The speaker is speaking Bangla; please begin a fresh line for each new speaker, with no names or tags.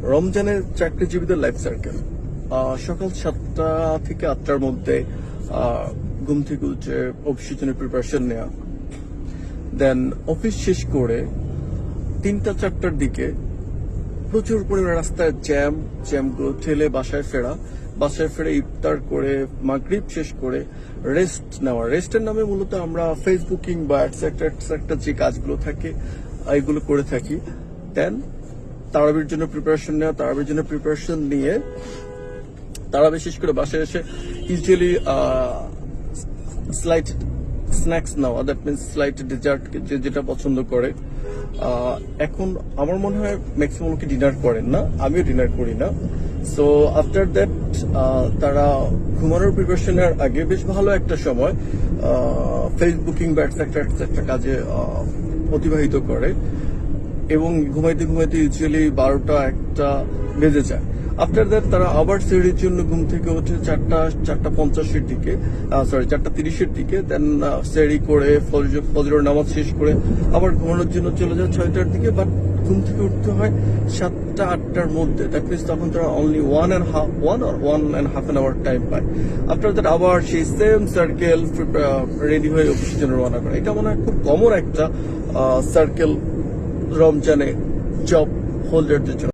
রমজানের চাকরিজীবীদের লাইফ সার্কেল সকাল 7টা থেকে 8টার মধ্যে ঘুম থেকে উঠে অফিসের জন্য প্রিপারেশন নেওয়া, দেন অফিস শেষ করে 3টা-4টার দিকে প্রচুর পরিমাণে রাস্তায় জ্যামগুলো ঠেলে বাসায় ফেরা ইফতার করে মাগরিব শেষ করে রেস্টের নামে মূলত আমরা ফেসবুকিং বা এটসেট্রা যে কাজগুলো থাকে এইগুলো করে থাকি। দেন তারাবির জন্য প্রিপারেশন নিয়ে তারাবি শেষ করে বাসায় এসে ইউজুয়ালি স্লাইট স্ন্যাক্স নেওয়া, দ্যাট মিনস স্লাইট ডেজার্ট যেটা পছন্দ করে। এখন আমার মনে হয় ম্যাক্সিমাম লোকে ডিনার করেন না, আমিও ডিনার করি না। সো আফটার দ্যাট তারা ঘুমানোর প্রিপারেশনের আগে বেশ ভালো একটা সময় ফেসবুকিং বা একটা কাজে অতিবাহিত করে এবং ঘুমাইতে ইউজুয়ালি 12টা-1টা বেজে যায়। আফটার দ্যাট তারা আবার সেহরির জন্য ঘুম থেকে ওঠে 4:50-এর দিকে, 4:30-এর দিকে। দেন সেহরি করে ফজরের নামাজ শেষ করে আবার ঘুমানোর জন্য চলে যায় 6টার দিকে। বাট ঘুম থেকে উঠতে হয় 7টা-8টার মধ্যে। দ্যাট মিনস তখন তারা অনলি 1.5 an hour টাইম পায়। আফটার দ্যাট আবার সেই সেম সার্কেল রেডি হয়ে অফিসের জন্য রওনা করে। এটা মনে হয় খুব কমন একটা সার্কেল রমজানে জব হোল্ডারদের জন্য।